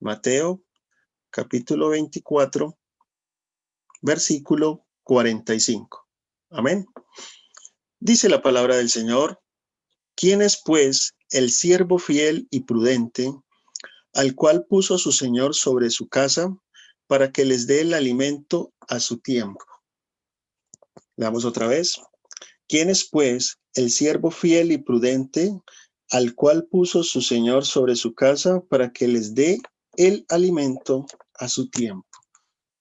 Mateo, capítulo 24, versículo 45. Amén. Dice la palabra del Señor: ¿Quién es, pues, el siervo fiel y prudente, al cual puso su Señor sobre su casa, para que les dé el alimento a su tiempo? Leamos otra vez. ¿Quién es, pues, el siervo fiel y prudente, al cual puso su Señor sobre su casa, para que les dé el alimento a su tiempo?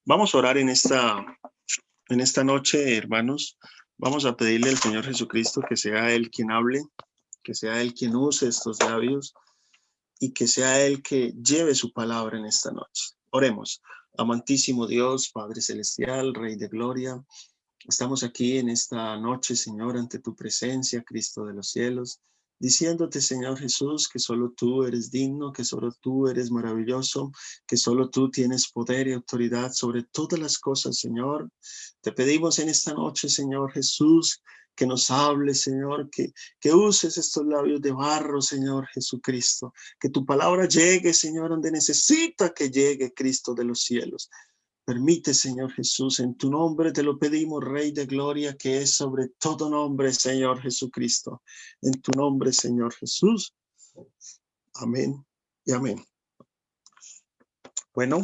Vamos a orar en esta noche, hermanos. Vamos a pedirle al Señor Jesucristo que sea Él quien hable, que sea Él quien use estos labios y que sea Él que lleve su palabra en esta noche. Oremos. Amantísimo Dios, Padre Celestial, Rey de Gloria, estamos aquí en esta noche, Señor, ante tu presencia, Cristo de los cielos, diciéndote, Señor Jesús, que solo tú eres digno, que solo tú eres maravilloso, que solo tú tienes poder y autoridad sobre todas las cosas, Señor. Te pedimos en esta noche, Señor Jesús, que nos hables, Señor, que uses estos labios de barro, Señor Jesucristo, que tu palabra llegue, Señor, donde necesita que llegue, Cristo de los cielos. Permite, Señor Jesús, en tu nombre te lo pedimos, Rey de Gloria, que es sobre todo nombre, Señor Jesucristo. En tu nombre, Señor Jesús. Amén y amén. Bueno,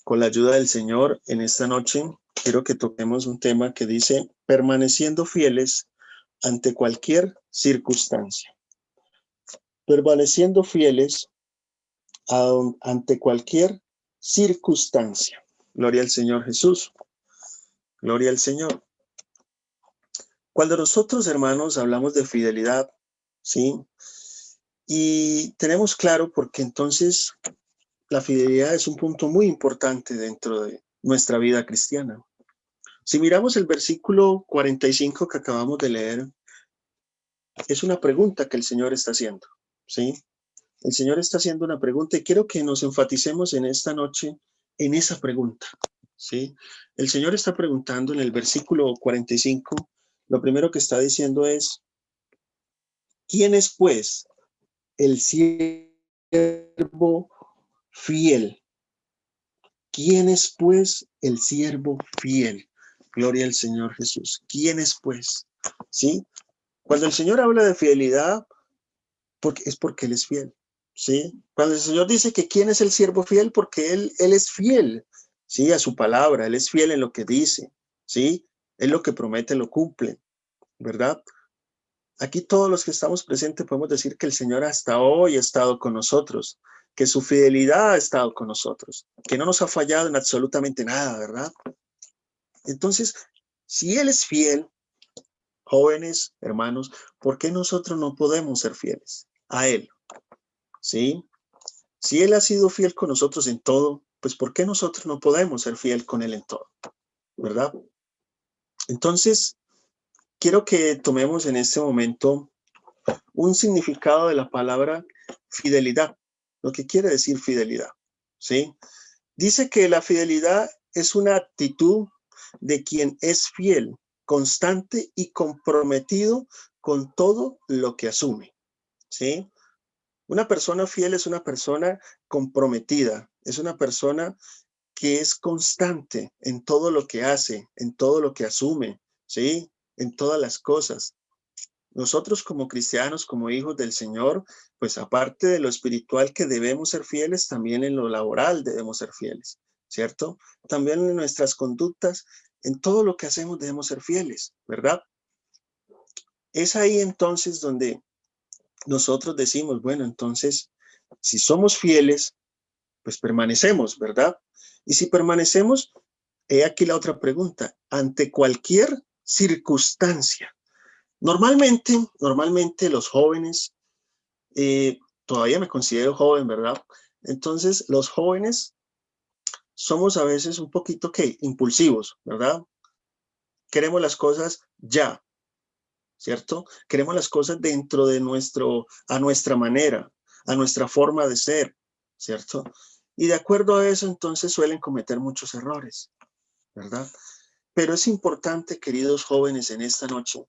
con la ayuda del Señor, en esta noche quiero que toquemos un tema que dice: permaneciendo fieles ante cualquier circunstancia. Permaneciendo fieles ante cualquier circunstancia. Gloria al Señor Jesús. Gloria al Señor. Cuando nosotros, hermanos, hablamos de fidelidad, ¿sí? Y tenemos claro porque entonces la fidelidad es un punto muy importante dentro de nuestra vida cristiana. Si miramos el versículo 45 que acabamos de leer, es una pregunta que el Señor está haciendo, ¿sí? El Señor está haciendo una pregunta y quiero que nos enfaticemos en esta noche en esa pregunta, ¿sí? El Señor está preguntando en el versículo 45, lo primero que está diciendo es: ¿quién es, pues, el siervo fiel? ¿Quién es, pues, el siervo fiel? Gloria al Señor Jesús. ¿Quién es, pues? ¿Sí? Cuando el Señor habla de fidelidad, es porque Él es fiel. ¿Sí? Cuando el Señor dice que quién es el siervo fiel, porque Él es fiel, ¿sí? A su palabra, Él es fiel en lo que dice, ¿sí? Él lo que promete lo cumple, ¿verdad? Aquí todos los que estamos presentes podemos decir que el Señor hasta hoy ha estado con nosotros, que su fidelidad ha estado con nosotros, que no nos ha fallado en absolutamente nada, ¿verdad? Entonces, si Él es fiel, jóvenes, hermanos, ¿por qué nosotros no podemos ser fieles a Él? ¿Sí? Si Él ha sido fiel con nosotros en todo, pues ¿por qué nosotros no podemos ser fiel con Él en todo? ¿Verdad? Entonces, quiero que tomemos en este momento un significado de la palabra fidelidad, lo que quiere decir fidelidad, ¿sí? Dice que la fidelidad es una actitud de quien es fiel, constante y comprometido con todo lo que asume, ¿sí? Una persona fiel es una persona comprometida, es una persona que es constante en todo lo que hace, en todo lo que asume, ¿sí? En todas las cosas. Nosotros como cristianos, como hijos del Señor, pues aparte de lo espiritual que debemos ser fieles, también en lo laboral debemos ser fieles, ¿cierto? También en nuestras conductas, en todo lo que hacemos debemos ser fieles, ¿verdad? Es ahí entonces donde nosotros decimos, bueno, entonces, si somos fieles, pues permanecemos, ¿verdad? Y si permanecemos, he aquí la otra pregunta, ante cualquier circunstancia. Normalmente los jóvenes, todavía me considero joven, ¿verdad? Entonces, los jóvenes somos a veces un poquito, ¿qué? Impulsivos, ¿verdad? Queremos las cosas ya, ¿cierto? Queremos las cosas dentro de a nuestra manera, a nuestra forma de ser, ¿cierto? Y de acuerdo a eso, entonces suelen cometer muchos errores, ¿verdad? Pero es importante, queridos jóvenes, en esta noche,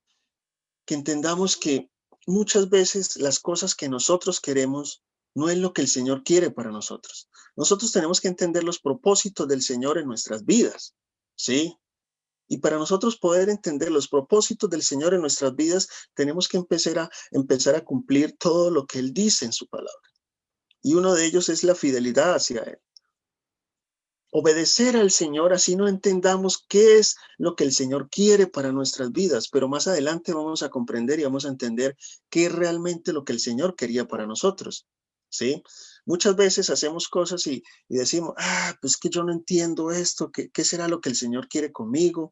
que entendamos que muchas veces las cosas que nosotros queremos no es lo que el Señor quiere para nosotros. Nosotros tenemos que entender los propósitos del Señor en nuestras vidas, ¿sí? Y para nosotros poder entender los propósitos del Señor en nuestras vidas, tenemos que empezar a cumplir todo lo que Él dice en su palabra. Y uno de ellos es la fidelidad hacia Él. Obedecer al Señor, así no entendamos qué es lo que el Señor quiere para nuestras vidas, pero más adelante vamos a comprender y vamos a entender qué es realmente lo que el Señor quería para nosotros, ¿sí? Muchas veces hacemos cosas y decimos, pues que yo no entiendo esto, ¿qué será lo que el Señor quiere conmigo?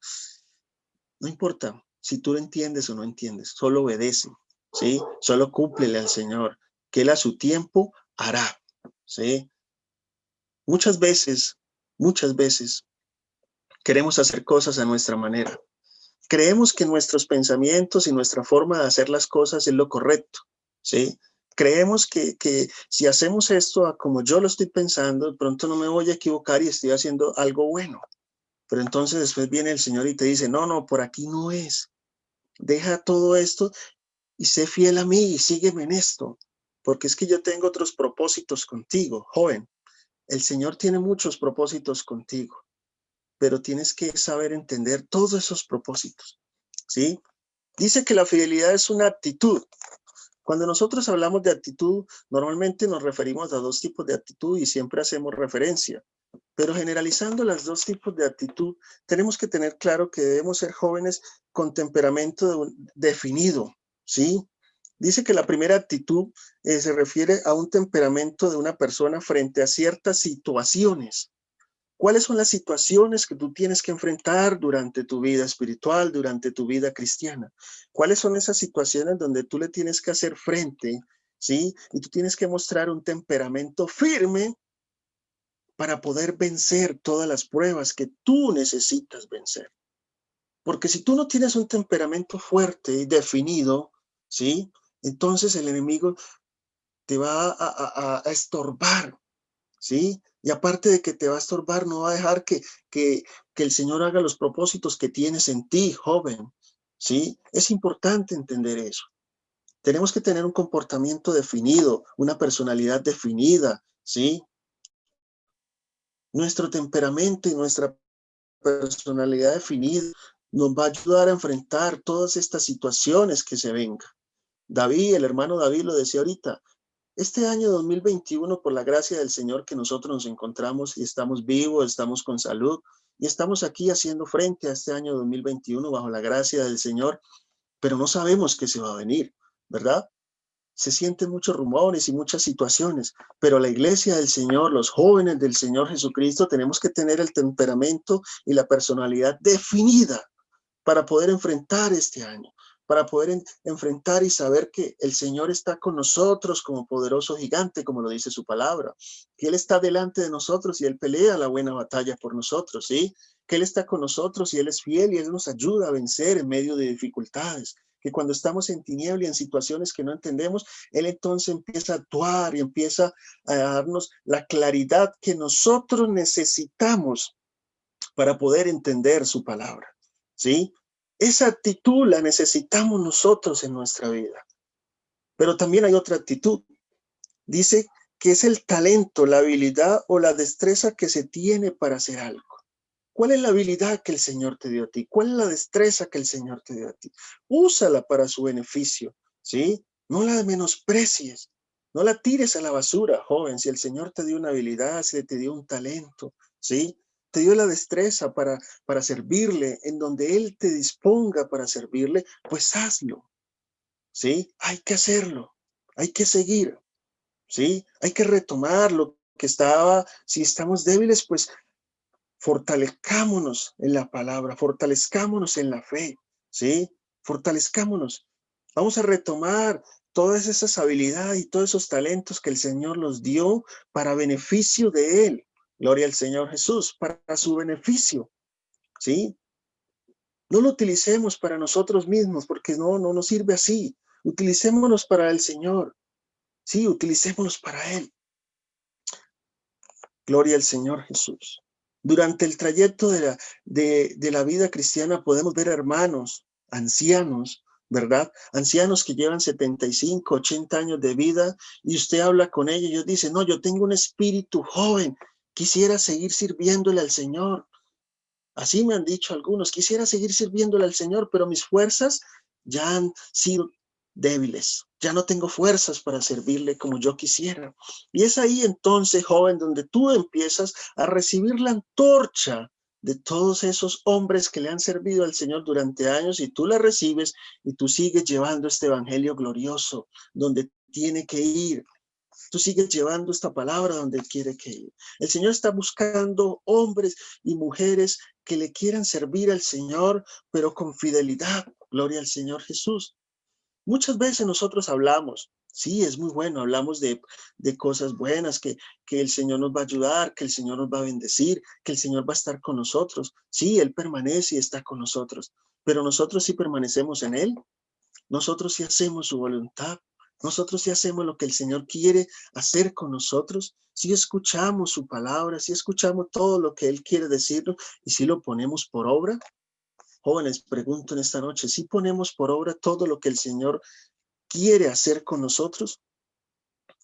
No importa si tú lo entiendes o no entiendes, solo obedece, ¿sí? Solo cúmplele al Señor, que Él a su tiempo hará, ¿sí? Muchas veces queremos hacer cosas a nuestra manera. Creemos que nuestros pensamientos y nuestra forma de hacer las cosas es lo correcto, ¿sí? Creemos que si hacemos esto a como yo lo estoy pensando, de pronto no me voy a equivocar y estoy haciendo algo bueno. Pero entonces después viene el Señor y te dice, no, no, por aquí no es. Deja todo esto y sé fiel a mí y sígueme en esto, porque es que yo tengo otros propósitos contigo, joven. El Señor tiene muchos propósitos contigo, pero tienes que saber entender todos esos propósitos, ¿sí? Dice que la fidelidad es una actitud. Cuando nosotros hablamos de actitud, normalmente nos referimos a dos tipos de actitud y siempre hacemos referencia. Pero generalizando los dos tipos de actitud, tenemos que tener claro que debemos ser jóvenes con temperamento definido, ¿sí? Dice que la primera actitud se refiere a un temperamento de una persona frente a ciertas situaciones. ¿Cuáles son las situaciones que tú tienes que enfrentar durante tu vida espiritual, durante tu vida cristiana? ¿Cuáles son esas situaciones donde tú le tienes que hacer frente, ¿sí? Y tú tienes que mostrar un temperamento firme para poder vencer todas las pruebas que tú necesitas vencer. Porque si tú no tienes un temperamento fuerte y definido, ¿sí? Entonces el enemigo te va a estorbar, ¿sí? Y aparte de que te va a estorbar, no va a dejar que el Señor haga los propósitos que tienes en ti, joven, ¿sí? Es importante entender eso. Tenemos que tener un comportamiento definido, una personalidad definida, ¿sí? Nuestro temperamento y nuestra personalidad definida nos va a ayudar a enfrentar todas estas situaciones que se vengan. David, el hermano David lo decía ahorita, este año 2021, por la gracia del Señor que nosotros nos encontramos y estamos vivos, estamos con salud y estamos aquí haciendo frente a este año 2021 bajo la gracia del Señor, pero no sabemos qué se va a venir, ¿verdad? Se sienten muchos rumores y muchas situaciones, pero la iglesia del Señor, los jóvenes del Señor Jesucristo, tenemos que tener el temperamento y la personalidad definida para poder enfrentar este año, para poder enfrentar y saber que el Señor está con nosotros como poderoso gigante, como lo dice su palabra, que Él está delante de nosotros y Él pelea la buena batalla por nosotros, ¿sí? Que Él está con nosotros y Él es fiel y Él nos ayuda a vencer en medio de dificultades, que cuando estamos en tiniebla y en situaciones que no entendemos, Él entonces empieza a actuar y empieza a darnos la claridad que nosotros necesitamos para poder entender su palabra, ¿sí? Esa actitud la necesitamos nosotros en nuestra vida. Pero también hay otra actitud. Dice que es el talento, la habilidad o la destreza que se tiene para hacer algo. ¿Cuál es la habilidad que el Señor te dio a ti? ¿Cuál es la destreza que el Señor te dio a ti? Úsala para su beneficio, ¿sí? No la menosprecies. No la tires a la basura, joven. Si el Señor te dio una habilidad, si te dio un talento, ¿sí? Te dio la destreza para servirle, en donde Él te disponga para servirle, pues hazlo, ¿sí? Hay que hacerlo, hay que seguir, ¿sí? Hay que retomar lo que estaba, si estamos débiles, pues fortalezcámonos en la palabra, fortalezcámonos en la fe, ¿sí? Fortalezcámonos. Vamos a retomar todas esas habilidades y todos esos talentos que el Señor nos dio para beneficio de Él. Gloria al Señor Jesús, para su beneficio, ¿sí? No lo utilicemos para nosotros mismos, porque no nos sirve así. Utilicémonos para el Señor, sí, utilicémonos para Él. Gloria al Señor Jesús. Durante el trayecto de la vida cristiana podemos ver hermanos, ancianos, ¿verdad? Ancianos que llevan 75, 80 años de vida y usted habla con ellos y ellos dicen, no, yo tengo un espíritu joven, quisiera seguir sirviéndole al Señor. Así me han dicho algunos, quisiera seguir sirviéndole al Señor, pero mis fuerzas ya han sido débiles. Ya no tengo fuerzas para servirle como yo quisiera. Y es ahí entonces, joven, donde tú empiezas a recibir la antorcha de todos esos hombres que le han servido al Señor durante años y tú la recibes y tú sigues llevando este evangelio glorioso donde tiene que ir. Tú sigues llevando esta palabra donde quiere que ir. El Señor está buscando hombres y mujeres que le quieran servir al Señor, pero con fidelidad. Gloria al Señor Jesús. Muchas veces nosotros hablamos, sí, es muy bueno, hablamos de cosas buenas, que el Señor nos va a ayudar, que el Señor nos va a bendecir, que el Señor va a estar con nosotros. Sí, Él permanece y está con nosotros, pero nosotros sí permanecemos en Él. Nosotros sí hacemos su voluntad. Nosotros sí hacemos lo que el Señor quiere hacer con nosotros. Si escuchamos su palabra, si escuchamos todo lo que Él quiere decirnos y si lo ponemos por obra. Jóvenes, pregunto en esta noche, ¿si ponemos por obra todo lo que el Señor quiere hacer con nosotros?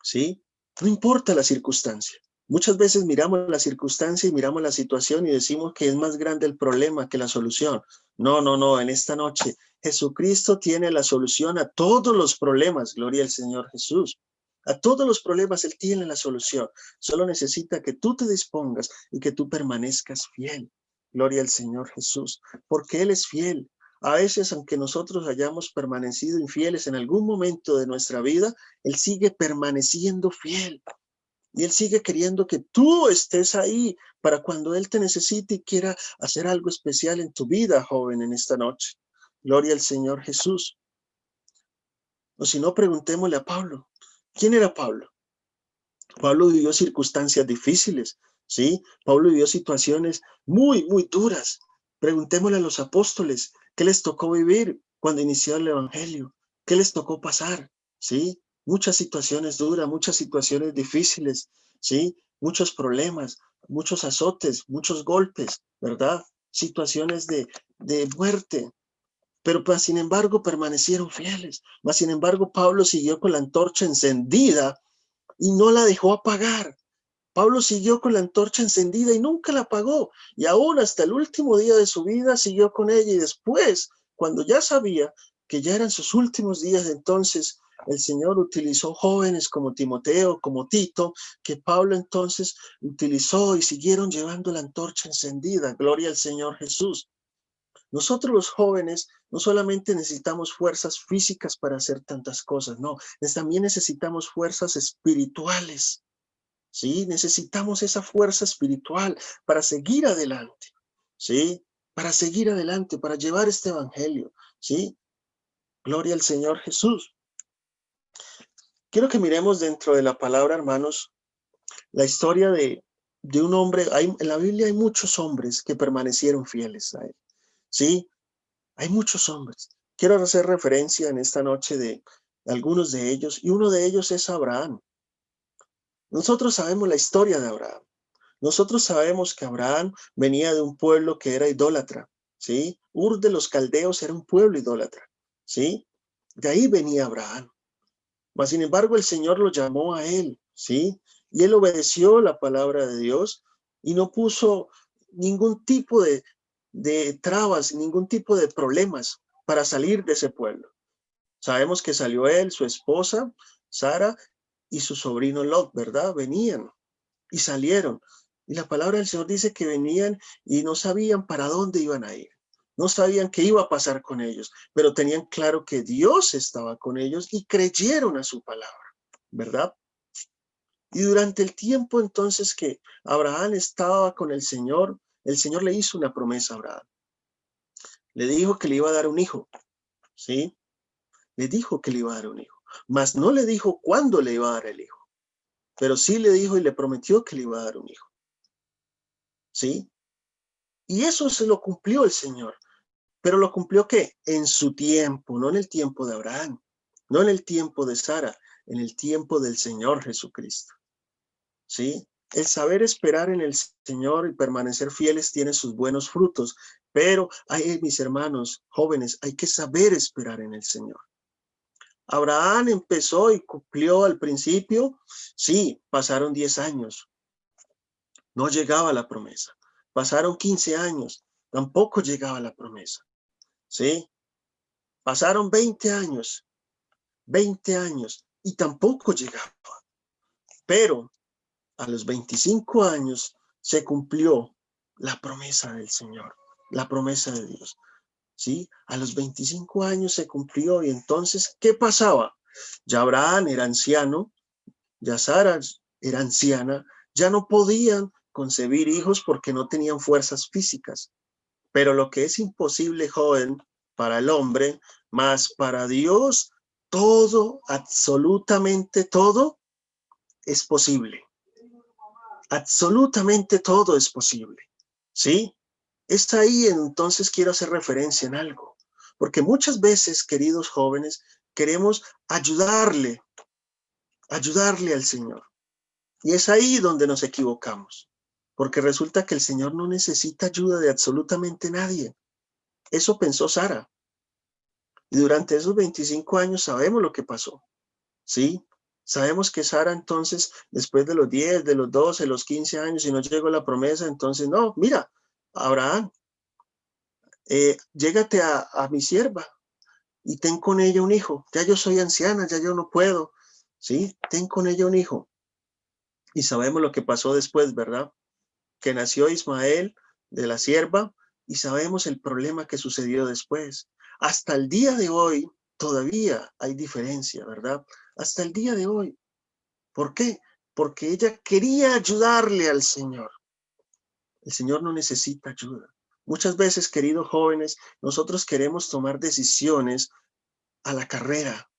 ¿Sí? No importa la circunstancia. Muchas veces miramos la circunstancia y miramos la situación y decimos que es más grande el problema que la solución. No, no, no, en esta noche Jesucristo tiene la solución a todos los problemas. Gloria al Señor Jesús. A todos los problemas Él tiene la solución. Solo necesita que tú te dispongas y que tú permanezcas fiel. Gloria al Señor Jesús, porque Él es fiel. A veces, aunque nosotros hayamos permanecido infieles en algún momento de nuestra vida, Él sigue permaneciendo fiel. Y Él sigue queriendo que tú estés ahí para cuando Él te necesite y quiera hacer algo especial en tu vida, joven, en esta noche. Gloria al Señor Jesús. O si no, preguntémosle a Pablo. ¿Quién era Pablo? Pablo vivió circunstancias difíciles, ¿sí? Pablo vivió situaciones muy, muy duras. Preguntémosle a los apóstoles, ¿qué les tocó vivir cuando inició el evangelio? ¿Qué les tocó pasar? ¿Sí? Muchas situaciones duras, muchas situaciones difíciles, ¿sí? Muchos problemas, muchos azotes, muchos golpes, ¿verdad? Situaciones de muerte. Pero pues, sin embargo, permanecieron fieles. Mas, sin embargo, Pablo siguió con la antorcha encendida y no la dejó apagar. Pablo siguió con la antorcha encendida y nunca la apagó. Y aún hasta el último día de su vida siguió con ella. Y después, cuando ya sabía que ya eran sus últimos días, entonces el Señor utilizó jóvenes como Timoteo, como Tito, que Pablo entonces utilizó y siguieron llevando la antorcha encendida. Gloria al Señor Jesús. Nosotros los jóvenes no solamente necesitamos fuerzas físicas para hacer tantas cosas, no, también necesitamos fuerzas espirituales, ¿sí? Necesitamos esa fuerza espiritual para seguir adelante, ¿sí? Para seguir adelante, para llevar este evangelio, ¿sí? Gloria al Señor Jesús. Quiero que miremos dentro de la palabra, hermanos, la historia de un hombre. En la Biblia hay muchos hombres que permanecieron fieles a él, ¿sí? Hay muchos hombres. Quiero hacer referencia en esta noche de algunos de ellos, y uno de ellos es Abraham. Nosotros sabemos la historia de Abraham. Nosotros sabemos que Abraham venía de un pueblo que era idólatra, ¿sí? Ur de los Caldeos era un pueblo idólatra, ¿sí? De ahí venía Abraham. Mas, sin embargo, el Señor lo llamó a él, ¿sí? Y él obedeció la palabra de Dios y no puso ningún tipo de trabas, ningún tipo de problemas para salir de ese pueblo. Sabemos que salió él, su esposa, Sara, y su sobrino Lot, ¿verdad? Venían y salieron. Y la palabra del Señor dice que venían y no sabían para dónde iban a ir. No sabían qué iba a pasar con ellos, pero tenían claro que Dios estaba con ellos y creyeron a su palabra, ¿verdad? Y durante el tiempo entonces que Abraham estaba con el Señor le hizo una promesa a Abraham. Le dijo que le iba a dar un hijo, ¿sí? Le dijo que le iba a dar un hijo, mas no le dijo cuándo le iba a dar el hijo, pero sí le dijo y le prometió que le iba a dar un hijo, ¿sí? Y eso se lo cumplió el Señor. Pero lo cumplió ¿qué? En su tiempo, no en el tiempo de Abraham, no en el tiempo de Sara, en el tiempo del Señor Jesucristo. ¿Sí? El saber esperar en el Señor y permanecer fieles tiene sus buenos frutos. Pero, mis hermanos jóvenes, hay que saber esperar en el Señor. Abraham empezó y cumplió al principio. Sí, pasaron 10 años. No llegaba la promesa. Pasaron 15 años. Tampoco llegaba la promesa. ¿Sí? Pasaron 20 años. 20 años. Y tampoco llegaba. Pero a los 25 años se cumplió la promesa del Señor. La promesa de Dios. ¿Sí? A los 25 años se cumplió y entonces, ¿qué pasaba? Ya Abraham era anciano, ya Sara era anciana, ya no podían concebir hijos porque no tenían fuerzas físicas. Pero lo que es imposible, joven, para el hombre, más para Dios, todo, absolutamente todo, es posible. Absolutamente todo es posible. ¿Sí? Es ahí entonces quiero hacer referencia en algo, porque muchas veces, queridos jóvenes, queremos ayudarle al Señor. Y es ahí donde nos equivocamos, porque resulta que el Señor no necesita ayuda de absolutamente nadie. Eso pensó Sara. Y durante esos 25 años sabemos lo que pasó, ¿sí? Sabemos que Sara entonces, después de los 10, de los 12, los 15 años, y no llegó la promesa, entonces, no, mira, Abraham, llégate a mi sierva y ten con ella un hijo. Ya yo soy anciana, ya yo no puedo, ¿sí? Ten con ella un hijo. Y sabemos lo que pasó después, ¿verdad? Que nació Ismael de la sierva y sabemos el problema que sucedió después. Hasta el día de hoy todavía hay diferencia, ¿verdad? Hasta el día de hoy. ¿Por qué? Porque ella quería ayudarle al Señor. El Señor no necesita ayuda. Muchas veces, queridos jóvenes, nosotros queremos tomar decisiones a la carrera,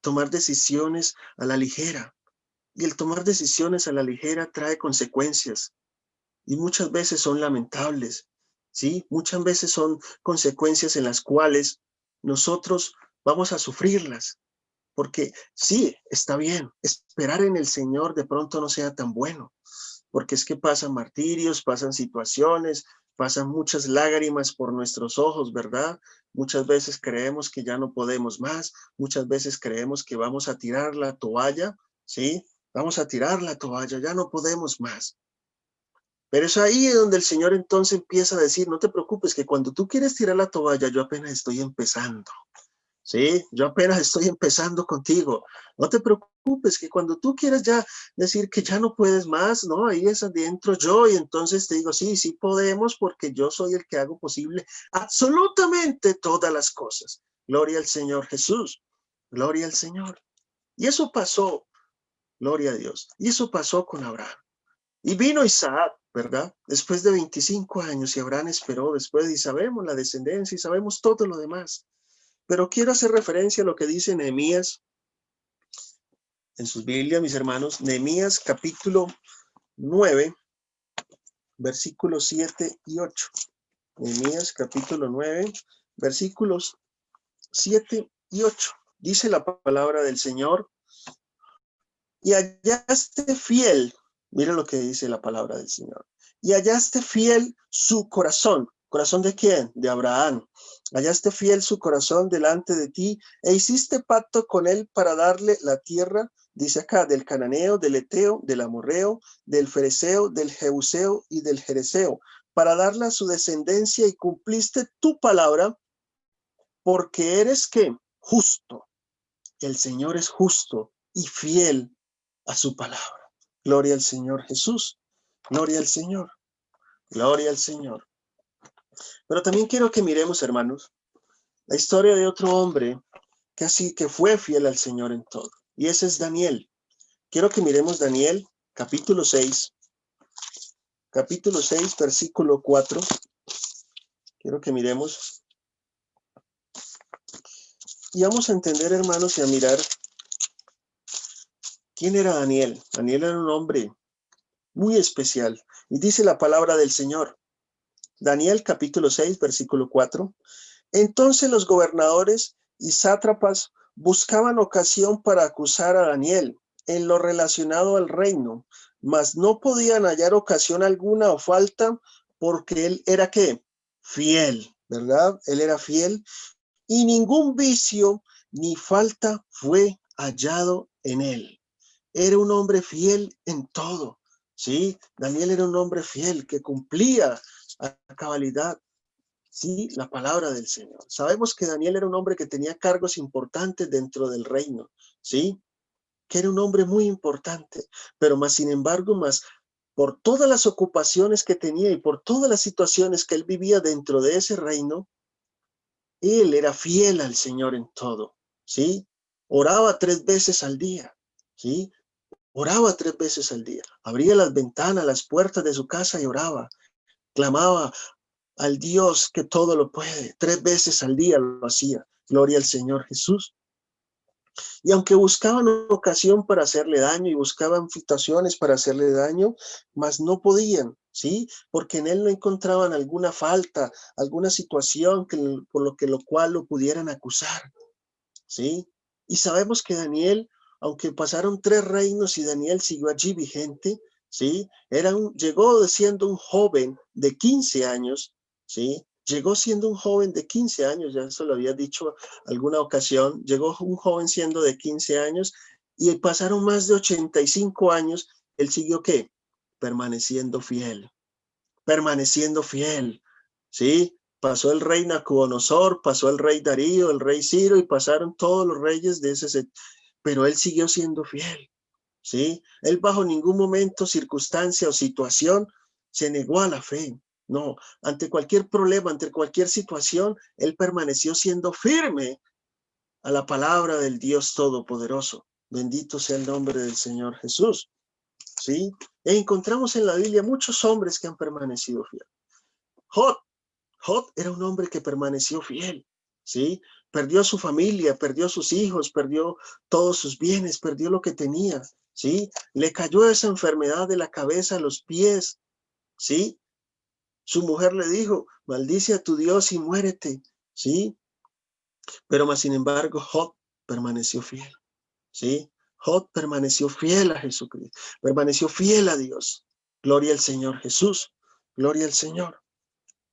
tomar decisiones a la ligera. Y el tomar decisiones a la ligera trae consecuencias. Y muchas veces son lamentables, ¿sí? Muchas veces son consecuencias en las cuales nosotros vamos a sufrirlas. Porque sí, está bien, esperar en el Señor de pronto no sea tan bueno, porque es que pasan martirios, pasan situaciones, pasan muchas lágrimas por nuestros ojos, ¿verdad? Muchas veces creemos que ya no podemos más, muchas veces creemos que vamos a tirar la toalla, ¿sí? Vamos a tirar la toalla, ya no podemos más. Pero es ahí donde el Señor entonces empieza a decir, no te preocupes, que cuando tú quieres tirar la toalla, yo apenas estoy empezando. Sí, yo apenas estoy empezando contigo. No te preocupes, que cuando tú quieras ya decir que ya no puedes más, ¿no? Ahí es adentro yo y entonces te digo, sí, sí podemos porque yo soy el que hago posible absolutamente todas las cosas. Gloria al Señor Jesús. Gloria al Señor. Y eso pasó, gloria a Dios. Y eso pasó con Abraham. Y vino Isaac, ¿verdad? Después de 25 años y Abraham esperó después y sabemos la descendencia y sabemos todo lo demás. Pero quiero hacer referencia a lo que dice Nehemías en sus Biblias, mis hermanos. Nehemías capítulo 9, versículos 7 y 8. Nehemías capítulo 9, versículos 7 y 8. Dice la palabra del Señor. Y hallaste fiel, mira lo que dice la palabra del Señor. Y hallaste fiel su corazón. ¿Corazón de quién? De Abraham. Hallaste fiel su corazón delante de ti e hiciste pacto con él para darle la tierra, dice acá, del cananeo, del eteo, del amorreo, del fereceo, del jebuseo y del jereseo, para darla a su descendencia y cumpliste tu palabra porque eres ¿qué? Justo. El Señor es justo y fiel a su palabra. Gloria al Señor Jesús. Gloria al Señor. Gloria al Señor. Pero también quiero que miremos, hermanos, la historia de otro hombre que fue fiel al Señor en todo. Y ese es Daniel. Quiero que miremos Daniel, capítulo 6. Capítulo 6, versículo 4. Quiero que miremos. Y vamos a entender, hermanos, y a mirar quién era Daniel. Daniel era un hombre muy especial. Y dice la palabra del Señor. Daniel capítulo 6, versículo 4. Entonces los gobernadores y sátrapas buscaban ocasión para acusar a Daniel en lo relacionado al reino, mas no podían hallar ocasión alguna o falta porque él era ¿qué? fiel, ¿verdad? Él era fiel y ningún vicio ni falta fue hallado en él. Era un hombre fiel en todo, ¿sí? Daniel era un hombre fiel que cumplía a cabalidad, ¿sí? La palabra del Señor. Sabemos que Daniel era un hombre que tenía cargos importantes dentro del reino, ¿sí? Que era un hombre muy importante, pero más sin embargo, más por todas las ocupaciones que tenía y por todas las situaciones que él vivía dentro de ese reino, él era fiel al Señor en todo, ¿sí? Oraba 3 veces al día, ¿sí? Oraba 3 veces al día. Abría las ventanas, las puertas de su casa y oraba. Clamaba al Dios que todo lo puede. 3 veces al día lo hacía. Gloria al Señor Jesús. Y aunque buscaban ocasión para hacerle daño y buscaban situaciones para hacerle daño, mas no podían, ¿sí? Porque en él no encontraban alguna falta, alguna situación por lo cual lo pudieran acusar, ¿sí? Y sabemos que Daniel, aunque pasaron 3 reinos y Daniel siguió allí vigente, ¿sí? Llegó siendo un joven de 15 años, ¿sí? Llegó siendo un joven de 15 años, ya eso lo había dicho alguna ocasión, llegó un joven siendo de 15 años y pasaron más de 85 años, él siguió ¿qué? Permaneciendo fiel, ¿sí? Pasó el rey Nabucodonosor, pasó el rey Darío, el rey Ciro y pasaron todos los reyes de ese, pero él siguió siendo fiel, ¿sí? Él bajo ningún momento, circunstancia o situación se negó a la fe. No, ante cualquier problema, ante cualquier situación, él permaneció siendo firme a la palabra del Dios Todopoderoso. Bendito sea el nombre del Señor Jesús, ¿sí? E encontramos en la Biblia muchos hombres que han permanecido fieles. Job era un hombre que permaneció fiel, ¿sí? Perdió a su familia, perdió a sus hijos, perdió todos sus bienes, perdió lo que tenía, ¿sí? Le cayó esa enfermedad de la cabeza a los pies, ¿sí? Su mujer le dijo, maldice a tu Dios y muérete, ¿sí? Pero más sin embargo, Job permaneció fiel, ¿sí? Job permaneció fiel a Jesucristo, permaneció fiel a Dios. Gloria al Señor Jesús, gloria al Señor.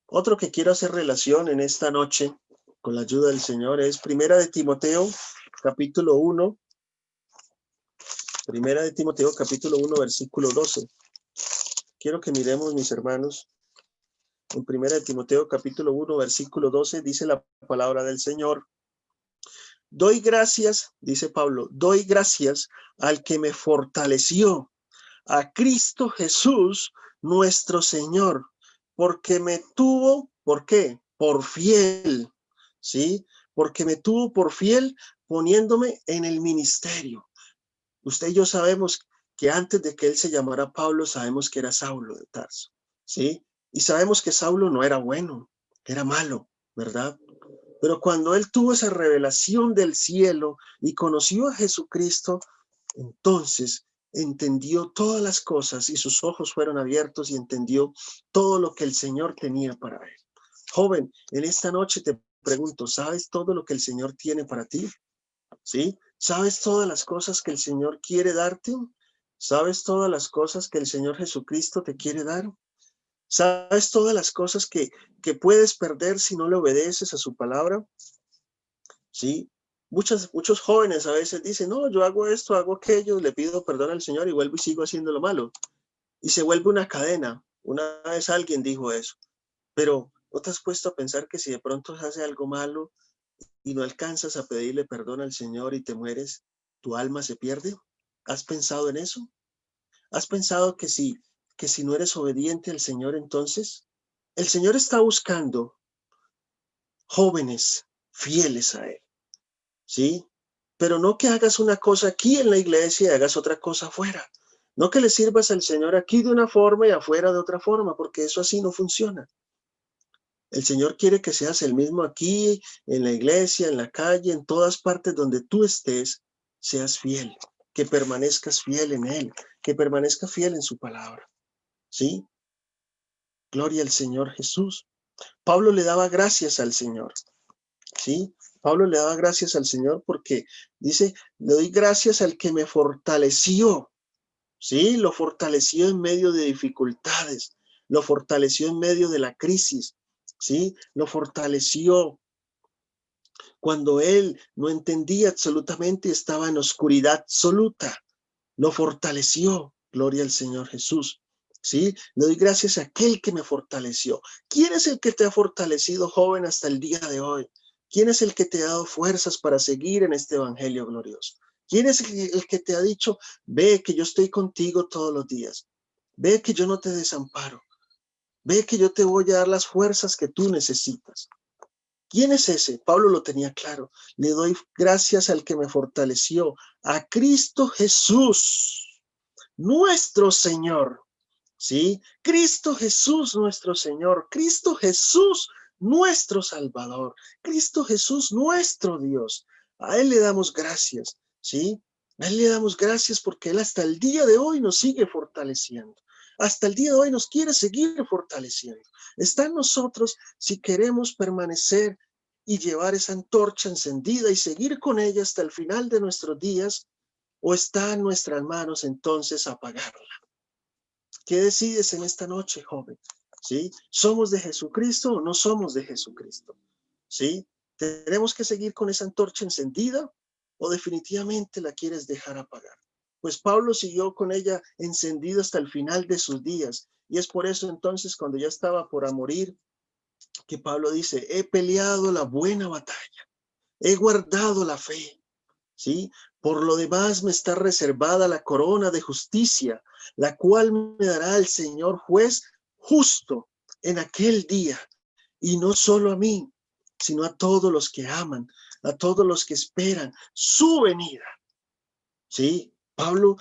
Otro que quiero hacer relación en esta noche, con la ayuda del Señor, es Primera de Timoteo, capítulo 1. Primera de Timoteo, capítulo 1, versículo 12. Quiero que miremos, mis hermanos, en Primera de Timoteo, capítulo 1, versículo 12, dice la palabra del Señor. Doy gracias, dice Pablo, doy gracias al que me fortaleció, a Cristo Jesús, nuestro Señor, porque me tuvo, ¿por qué? Por fiel, ¿sí? Porque me tuvo por fiel poniéndome en el ministerio. Usted y yo sabemos que antes de que él se llamara Pablo, sabemos que era Saulo de Tarso, ¿sí? Y sabemos que Saulo no era bueno, era malo, ¿verdad? Pero cuando él tuvo esa revelación del cielo y conoció a Jesucristo, entonces entendió todas las cosas y sus ojos fueron abiertos y entendió todo lo que el Señor tenía para él. Joven, en esta noche te pregunto, ¿sabes todo lo que el Señor tiene para ti? ¿Sí? ¿Sabes todas las cosas que el Señor quiere darte? ¿Sabes todas las cosas que el Señor Jesucristo te quiere dar? ¿Sabes todas las cosas que puedes perder si no le obedeces a su palabra? ¿Sí? Muchos jóvenes a veces dicen, no, yo hago esto, hago aquello, le pido perdón al Señor y vuelvo y sigo haciendo lo malo. Y se vuelve una cadena. Una vez alguien dijo eso. Pero ¿no te has puesto a pensar que si de pronto se hace algo malo y no alcanzas a pedirle perdón al Señor y te mueres, tu alma se pierde? ¿Has pensado en eso? ¿Has pensado que si no eres obediente al Señor, entonces el Señor está buscando jóvenes fieles a Él? ¿Sí? Pero no que hagas una cosa aquí en la iglesia y hagas otra cosa afuera. No que le sirvas al Señor aquí de una forma y afuera de otra forma, porque eso así no funciona. El Señor quiere que seas el mismo aquí, en la iglesia, en la calle, en todas partes donde tú estés, seas fiel, que permanezcas fiel en Él, que permanezcas fiel en su palabra. ¿Sí? Gloria al Señor Jesús. Pablo le daba gracias al Señor. ¿Sí? Pablo le daba gracias al Señor porque dice, le doy gracias al que me fortaleció, ¿sí? Lo fortaleció en medio de dificultades, lo fortaleció en medio de la crisis, ¿sí? Lo fortaleció cuando él no entendía absolutamente, estaba en oscuridad absoluta. Lo fortaleció. Gloria al Señor Jesús. ¿Sí? Le doy gracias a aquel que me fortaleció. ¿Quién es el que te ha fortalecido, joven, hasta el día de hoy? ¿Quién es el que te ha dado fuerzas para seguir en este evangelio glorioso? ¿Quién es el que te ha dicho, ve que yo estoy contigo todos los días? Ve que yo no te desamparo. Ve que yo te voy a dar las fuerzas que tú necesitas. ¿Quién es ese? Pablo lo tenía claro. Le doy gracias al que me fortaleció, a Cristo Jesús, nuestro Señor. ¿Sí? Cristo Jesús, nuestro Señor. Cristo Jesús, nuestro Salvador. Cristo Jesús, nuestro Dios. A Él le damos gracias. ¿Sí? A Él le damos gracias porque Él hasta el día de hoy nos sigue fortaleciendo. Hasta el día de hoy nos quiere seguir fortaleciendo. Está en nosotros si queremos permanecer y llevar esa antorcha encendida y seguir con ella hasta el final de nuestros días, o está en nuestras manos entonces apagarla. ¿Qué decides en esta noche, joven? ¿Sí? ¿Somos de Jesucristo o no somos de Jesucristo? ¿Sí? ¿Tenemos que seguir con esa antorcha encendida o definitivamente la quieres dejar apagar? Pues Pablo siguió con ella encendida hasta el final de sus días. Y es por eso entonces cuando ya estaba por morir, que Pablo dice, he peleado la buena batalla, he guardado la fe. ¿Sí? Por lo demás me está reservada la corona de justicia, la cual me dará el Señor juez justo en aquel día, y no solo a mí, sino a todos los que aman, a todos los que esperan su venida. ¿Sí? Pablo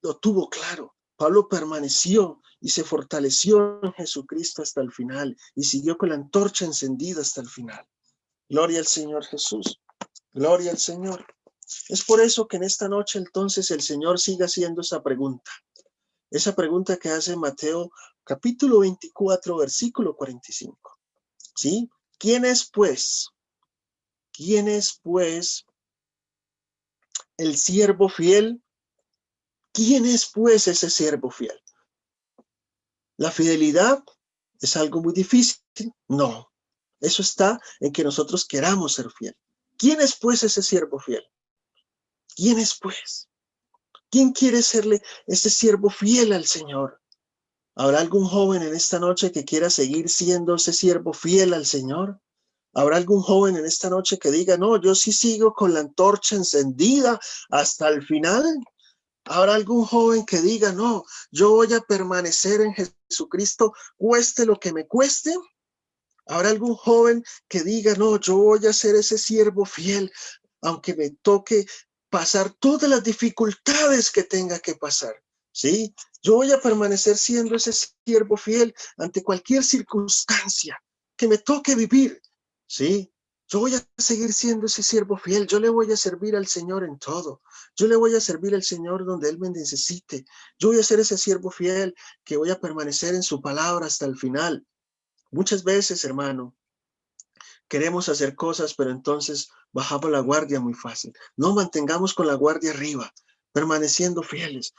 lo tuvo claro. Pablo permaneció y se fortaleció en Jesucristo hasta el final y siguió con la antorcha encendida hasta el final. Gloria al Señor Jesús. Gloria al Señor. Es por eso que en esta noche entonces el Señor sigue haciendo esa pregunta que hace Mateo capítulo 24, versículo 45. ¿Sí? ¿Quién es pues? ¿Quién es pues el siervo fiel? ¿Quién es pues ese siervo fiel? ¿La fidelidad es algo muy difícil? No. Eso está en que nosotros queramos ser fiel. ¿Quién es pues ese siervo fiel? ¿Quién es pues? ¿Quién quiere serle ese siervo fiel al Señor? ¿Habrá algún joven en esta noche que quiera seguir siendo ese siervo fiel al Señor? ¿Habrá algún joven en esta noche que diga, no, yo sí sigo con la antorcha encendida hasta el final? ¿Habrá algún joven que diga, no, yo voy a permanecer en Jesucristo, cueste lo que me cueste? ¿Habrá algún joven que diga, no, yo voy a ser ese siervo fiel, aunque me toque pasar todas las dificultades que tenga que pasar? ¿Sí? Yo voy a permanecer siendo ese siervo fiel ante cualquier circunstancia que me toque vivir. ¿Sí? Yo voy a seguir siendo ese siervo fiel. Yo le voy a servir al Señor en todo. Yo le voy a servir al Señor donde Él me necesite. Yo voy a ser ese siervo fiel que voy a permanecer en su palabra hasta el final. Muchas veces, hermano, queremos hacer cosas, pero entonces bajamos la guardia muy fácil. No mantengamos con la guardia arriba, permaneciendo fieles.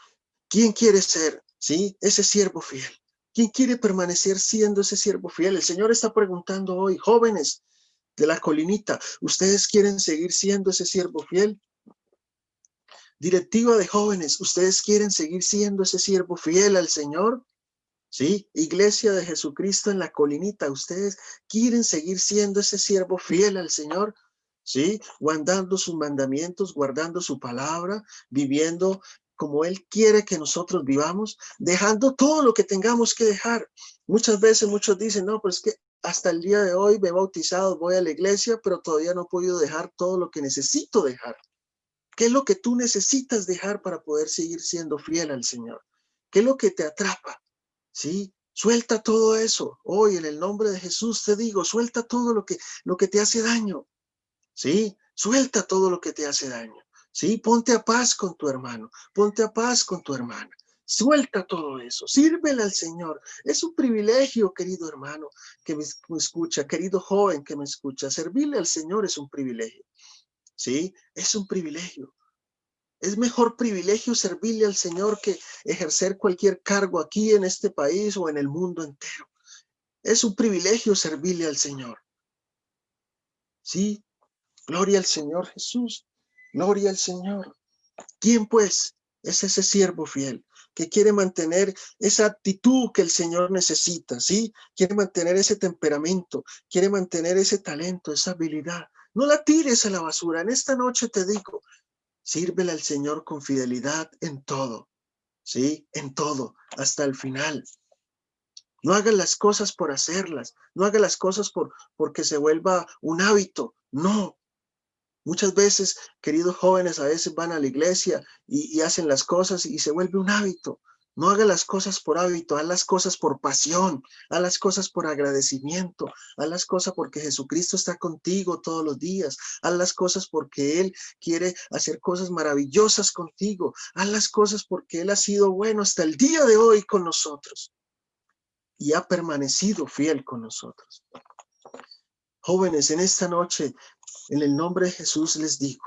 ¿Quién quiere ser, sí, ese siervo fiel? ¿Quién quiere permanecer siendo ese siervo fiel? El Señor está preguntando hoy, jóvenes de la colinita, ¿ustedes quieren seguir siendo ese siervo fiel? Directiva de jóvenes, ¿ustedes quieren seguir siendo ese siervo fiel al Señor? ¿Sí? Iglesia de Jesucristo en la colinita, ¿ustedes quieren seguir siendo ese siervo fiel al Señor? ¿Sí? Guardando sus mandamientos, guardando su palabra, viviendo como Él quiere que nosotros vivamos, dejando todo lo que tengamos que dejar. Muchas veces muchos dicen, no, pues que hasta el día de hoy me he bautizado, voy a la iglesia, pero todavía no he podido dejar todo lo que necesito dejar. ¿Qué es lo que tú necesitas dejar para poder seguir siendo fiel al Señor? ¿Qué es lo que te atrapa? ¿Sí? Suelta todo eso. Hoy en el nombre de Jesús te digo, suelta todo lo que te hace daño. ¿Sí? Suelta todo lo que te hace daño. ¿Sí? Ponte a paz con tu hermano, ponte a paz con tu hermana. Suelta todo eso, sírvele al Señor. Es un privilegio, querido hermano, que me escucha, querido joven que me escucha. Servirle al Señor es un privilegio. ¿Sí? Es un privilegio. Es mejor privilegio servirle al Señor que ejercer cualquier cargo aquí en este país o en el mundo entero. Es un privilegio servirle al Señor. Sí, gloria al Señor Jesús. Gloria al Señor. ¿Quién pues es ese siervo fiel que quiere mantener esa actitud que el Señor necesita? ¿Sí? Quiere mantener ese temperamento, quiere mantener ese talento, esa habilidad. No la tires a la basura. En esta noche te digo, sírvele al Señor con fidelidad en todo. ¿Sí? En todo, hasta el final. No hagas las cosas por hacerlas. No hagas las cosas porque se vuelva un hábito. No. Muchas veces, queridos jóvenes, a veces van a la iglesia y hacen las cosas y se vuelve un hábito. No hagas las cosas por hábito, haz las cosas por pasión, haz las cosas por agradecimiento, haz las cosas porque Jesucristo está contigo todos los días, haz las cosas porque Él quiere hacer cosas maravillosas contigo, haz las cosas porque Él ha sido bueno hasta el día de hoy con nosotros y ha permanecido fiel con nosotros. Jóvenes, en esta noche, en el nombre de Jesús les digo,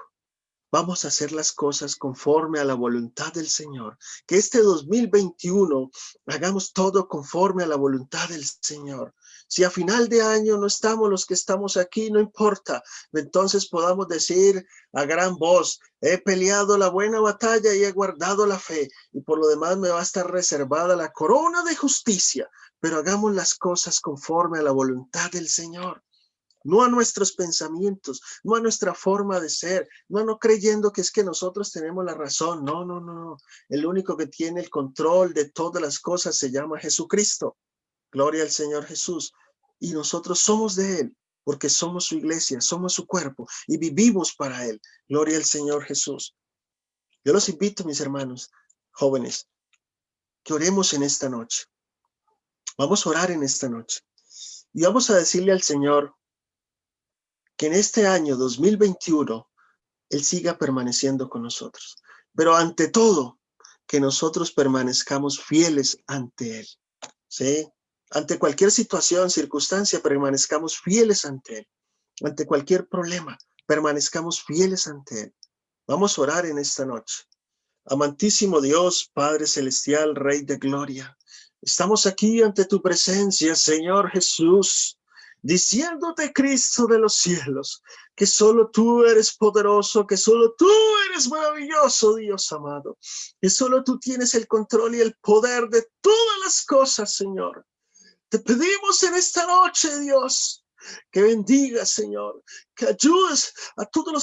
vamos a hacer las cosas conforme a la voluntad del Señor. Que este 2021 hagamos todo conforme a la voluntad del Señor. Si a final de año no estamos los que estamos aquí, no importa. Entonces podamos decir a gran voz, he peleado la buena batalla y he guardado la fe. Y por lo demás me va a estar reservada la corona de justicia. Pero hagamos las cosas conforme a la voluntad del Señor. No a nuestros pensamientos, no a nuestra forma de ser, no creyendo que es que nosotros tenemos la razón. No, no, no. El único que tiene el control de todas las cosas se llama Jesucristo. Gloria al Señor Jesús. Y nosotros somos de Él, porque somos su iglesia, somos su cuerpo y vivimos para Él. Gloria al Señor Jesús. Yo los invito, mis hermanos, jóvenes, que oremos en esta noche. Vamos a orar en esta noche. Y vamos a decirle al Señor, que en este año 2021 Él siga permaneciendo con nosotros. Pero ante todo, que nosotros permanezcamos fieles ante Él. ¿Sí? Ante cualquier situación, circunstancia, permanezcamos fieles ante Él. Ante cualquier problema, permanezcamos fieles ante Él. Vamos a orar en esta noche. Amantísimo Dios, Padre Celestial, Rey de Gloria, estamos aquí ante tu presencia, Señor Jesús, diciéndote, Cristo de los cielos, que solo tú eres poderoso, que solo tú eres maravilloso, Dios amado, que solo tú tienes el control y el poder de todas las cosas, Señor. Te pedimos en esta noche, Dios, que bendigas, Señor, que ayudes a todos los